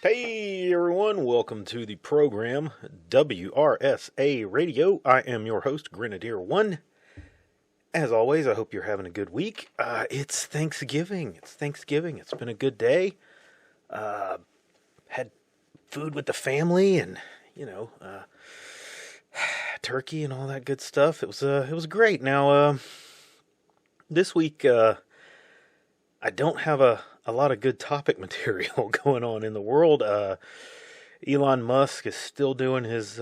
Hey everyone, welcome to the program WRSA Radio. I am your host, Grenadier One. As always, I hope you're having a good week. It's Thanksgiving. It's been a good day. Uh, had food with the family, and you know, turkey and all that good stuff. It was great. Now, this week I don't have a lot of good topic material going on in the world. Elon Musk is still doing his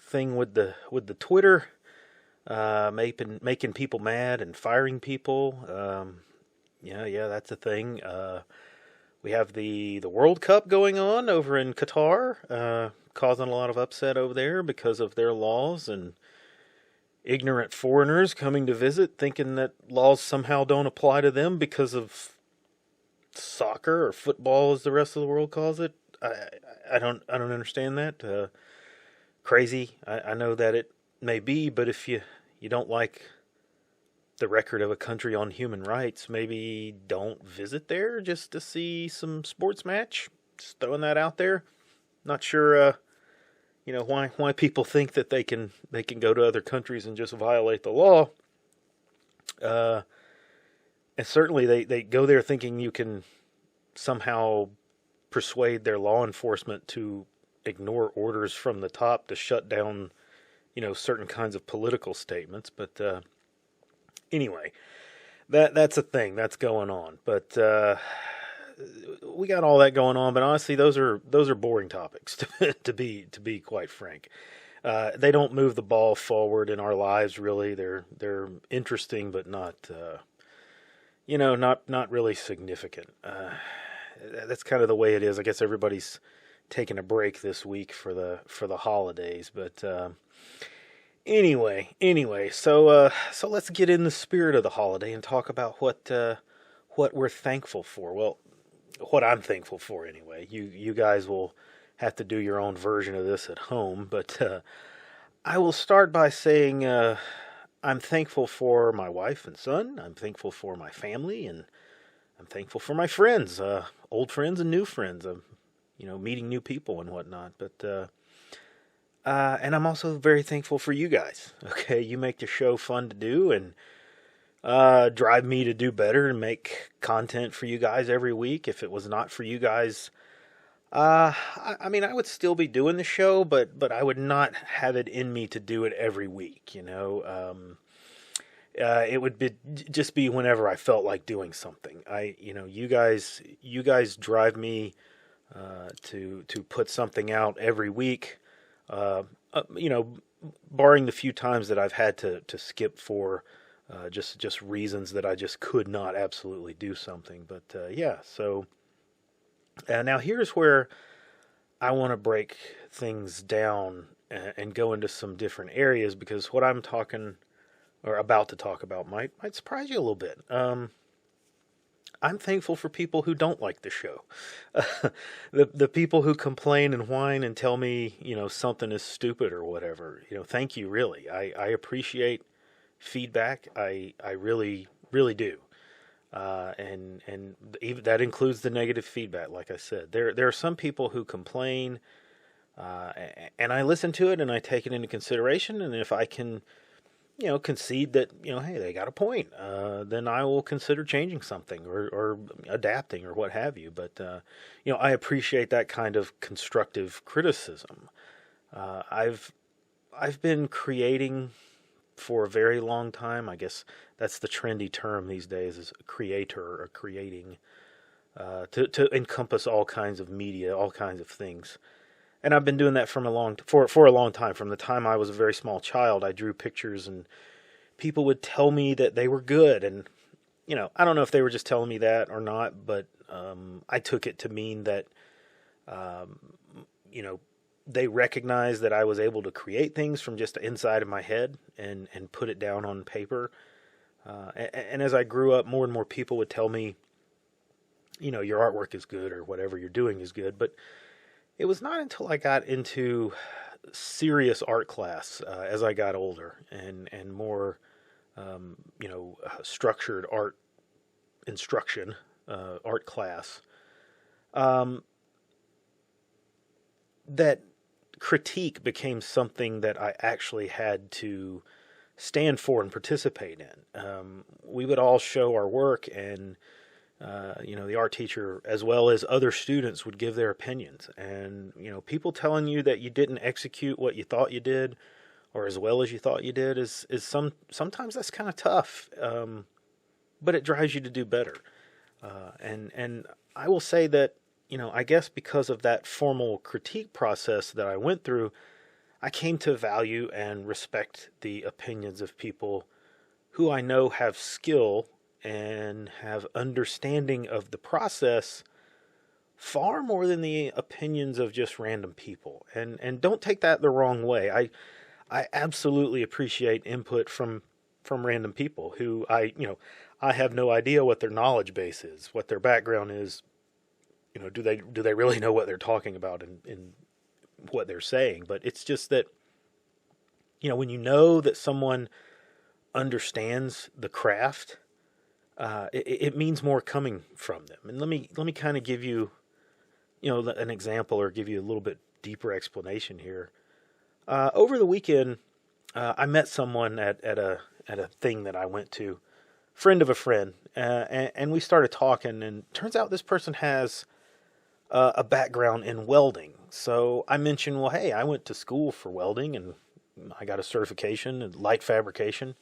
thing with the Twitter, making people mad and firing people. Yeah, that's a thing. We have the World Cup going on over in Qatar, causing a lot of upset over there because of their laws and ignorant foreigners coming to visit, thinking that laws somehow don't apply to them because of soccer or football, as the rest of the world calls it. I don't understand that. Crazy. I know that it may be, but if you don't like the record of a country on human rights, maybe don't visit there just to see some sports match. Just throwing that out there. Not sure, why people think that they can go to other countries and just violate the law. Uh, and certainly they go there thinking you can somehow persuade their law enforcement to ignore orders from the top to shut down, certain kinds of political statements. But anyway, that's a thing that's going on. But we got all that going on. But honestly, those are boring topics to be quite frank. They don't move the ball forward in our lives. Really, they're interesting, but not really significant. That's kind of the way it is. I guess everybody's taking a break this week for the holidays. But anyway, so let's get in the spirit of the holiday and talk about what we're thankful for. Well, what I'm thankful for anyway. You guys will have to do your own version of this at home, but I will start by saying I'm thankful for my wife and son. I'm thankful for my family, and I'm thankful for my friends, old friends and new friends. I'm, meeting new people and whatnot. But and I'm also very thankful for you guys. Okay, you make the show fun to do and drive me to do better and make content for you guys every week. If it was not for you guys, I mean, I would still be doing the show, but I would not have it in me to do it every week. It would just be whenever I felt like doing something. You guys drive me to put something out every week. Uh, you know, barring the few times that I've had to skip for just reasons that I just could not absolutely do something. But yeah, so now here's where I want to break things down and go into some different areas because what I'm talking or about to talk about might surprise you a little bit. I'm thankful for people who don't like the show, the people who complain and whine and tell me something is stupid or whatever. Thank you, really. I appreciate feedback. I really do. And even that includes the negative feedback. Like I said, there are some people who complain, and I listen to it and I take it into consideration. And if I can, concede that hey, they got a point, then I will consider changing something or adapting or what have you. But I appreciate that kind of constructive criticism. I've been creating for a very long time. I guess that's the trendy term these days is creator or creating, to encompass all kinds of media, all kinds of things. And I've been doing that for a long time. From the time I was a very small child, I drew pictures and people would tell me that they were good. And, I don't know if they were just telling me that or not, but I took it to mean that, um, you know, they recognized that I was able to create things from just inside of my head and put it down on paper. And as I grew up, more and more people would tell me, your artwork is good or whatever you're doing is good. But it was not until I got into serious art class as I got older and more, structured art instruction, art class, um, that critique became something that I actually had to stand for and participate in. We would all show our work, and the art teacher, as well as other students, would give their opinions. And people telling you that you didn't execute what you thought you did, or as well as you thought you did, is sometimes that's kind of tough. But it drives you to do better. And I will say that I guess because of that formal critique process that I went through, I came to value and respect the opinions of people who I know have skill and have understanding of the process far more than the opinions of just random people. And don't take that the wrong way. I absolutely appreciate input from random people who I have no idea what their knowledge base is, what their background is. Do they really know what they're talking about in what they're saying? But it's just that when you know that someone understands the craft, it means more coming from them. And let me kind of give you an example, or give you a little bit deeper explanation here. Over the weekend, I met someone at a thing that I went to, friend of a friend, and we started talking. And turns out this person has a background in welding. So I mentioned, well, hey, I went to school for welding, and I got a certification in light fabrication,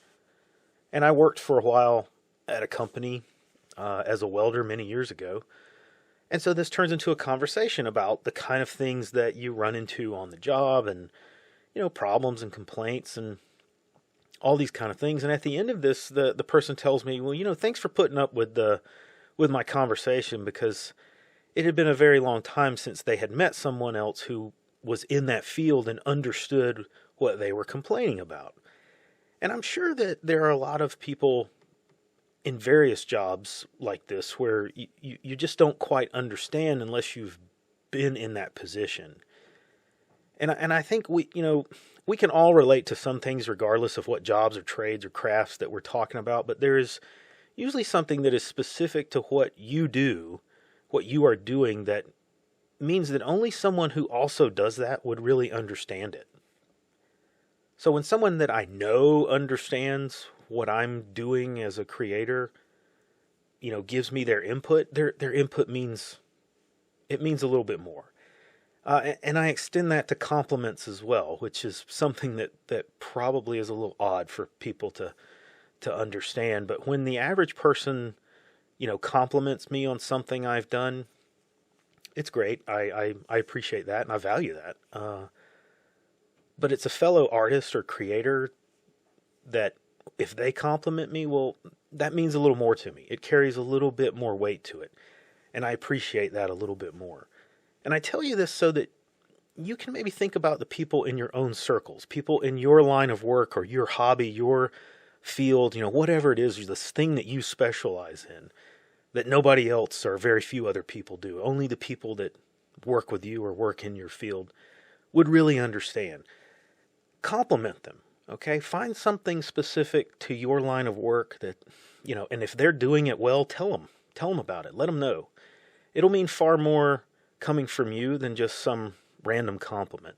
and I worked for a while at a company as a welder many years ago. And so this turns into a conversation about the kind of things that you run into on the job, and problems and complaints and all these kind of things. And at the end of this, the person tells me, well, thanks for putting up with my conversation, because it had been a very long time since they had met someone else who was in that field and understood what they were complaining about. And I'm sure that there are a lot of people in various jobs like this where you just don't quite understand unless you've been in that position. And I think we can all relate to some things regardless of what jobs or trades or crafts that we're talking about, but there is usually something that is specific to what you do, what you are doing, that means that only someone who also does that would really understand it. So when someone that I know understands what I'm doing as a creator, gives me their input, their input means a little bit more. And I extend that to compliments as well, which is something that probably is a little odd for people to understand. But when the average person, compliments me on something I've done, it's great. I appreciate that, and I value that. But it's a fellow artist or creator that if they compliment me, well, that means a little more to me. It carries a little bit more weight to it. And I appreciate that a little bit more. And I tell you this so that you can maybe think about the people in your own circles, people in your line of work or your hobby, your field, whatever it is, this thing that you specialize in, that nobody else or very few other people do. Only the people that work with you or work in your field would really understand. Compliment them, okay? Find something specific to your line of work that, and if they're doing it well, tell them about it. Let them know. It'll mean far more coming from you than just some random compliment.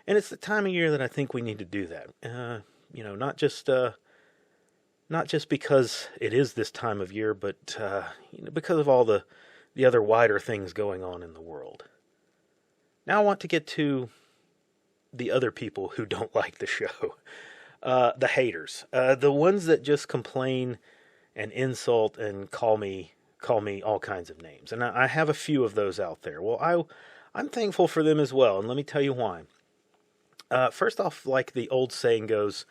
And it's the time of year that I think we need to do that. Not just because it is this time of year, but because of all the other wider things going on in the world. Now I want to get to the other people who don't like the show. The haters. The ones that just complain and insult and call me all kinds of names. And I have a few of those out there. Well, I'm thankful for them as well, and let me tell you why. First off, like the old saying goes,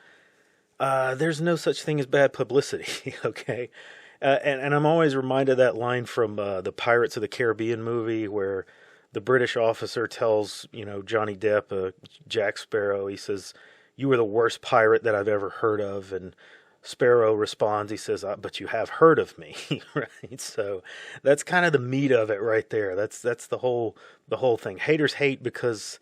there's no such thing as bad publicity, okay? And I'm always reminded of that line from the Pirates of the Caribbean movie where the British officer tells, Johnny Depp, Jack Sparrow, he says, "You were the worst pirate that I've ever heard of," and Sparrow responds, he says, "But you have heard of me," right? So that's kind of the meat of it right there. That's the whole thing. Haters hate because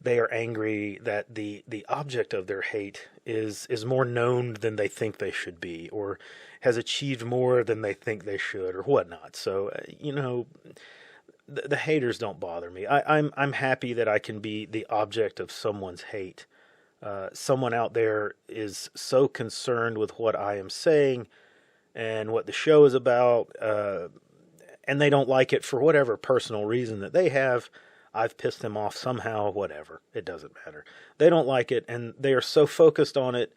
they are angry that the object of their hate is more known than they think they should be, or has achieved more than they think they should, or whatnot. So, the haters don't bother me. I'm happy that I can be the object of someone's hate. Someone out there is so concerned with what I am saying and what the show is about, and they don't like it for whatever personal reason that they have. I've pissed them off somehow, whatever. It doesn't matter. They don't like it, and they are so focused on it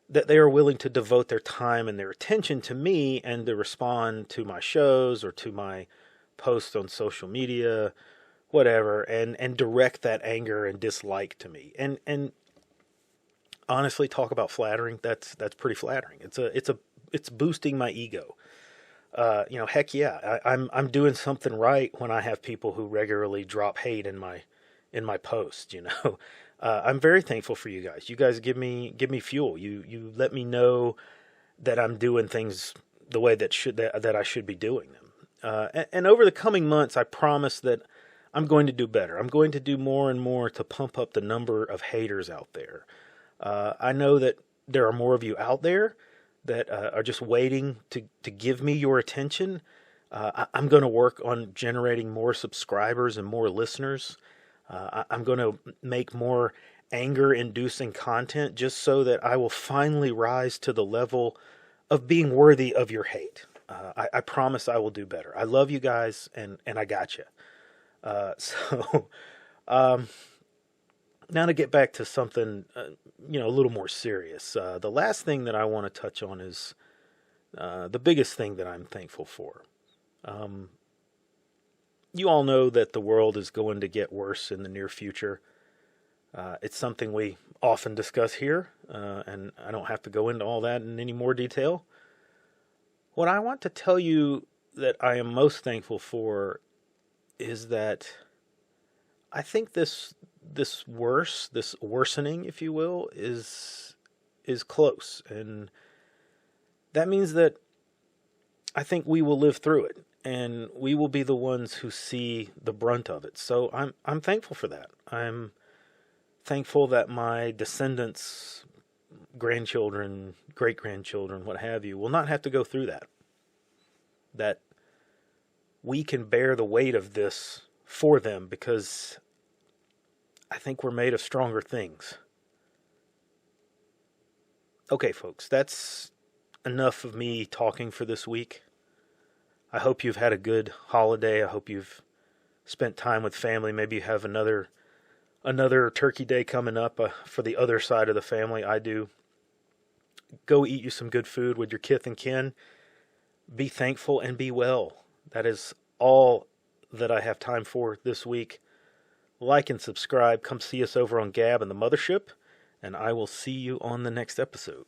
that they are willing to devote their time and their attention to me and to respond to my shows or to my posts on social media, whatever, and direct that anger and dislike to me. And honestly, talk about flattering. That's pretty flattering. It's boosting my ego. Heck yeah, I'm doing something right when I have people who regularly drop hate in my posts. I'm very thankful for you guys. You guys give me fuel. You let me know that I'm doing things the way that I should be doing them. And over the coming months, I promise that I'm going to do better. I'm going to do more and more to pump up the number of haters out there. I know that there are more of you out there that are just waiting to give me your attention. I'm going to work on generating more subscribers and more listeners. I'm going to make more anger-inducing content just so that I will finally rise to the level of being worthy of your hate. I promise I will do better. I love you guys, and I got you. So now to get back to something, a little more serious. The last thing that I want to touch on is the biggest thing that I'm thankful for. You all know that the world is going to get worse in the near future. It's something we often discuss here, and I don't have to go into all that in any more detail. What I want to tell you that I am most thankful for is that I think this worsening, if you will, is close, and that means that I think we will live through it, and we will be the ones who see the brunt of it. So I'm thankful for that. I'm thankful that my descendants, grandchildren, great-grandchildren, what have you, will not have to go through that. That we can bear the weight of this for them, because I think we're made of stronger things. Okay, folks, that's enough of me talking for this week. I hope you've had a good holiday. I hope you've spent time with family. Maybe you have another turkey day coming up for the other side of the family. I do. Go eat you some good food with your kith and kin. Be thankful and be well. That is all that I have time for this week. Like and subscribe. Come see us over on Gab and the Mothership, and I will see you on the next episode.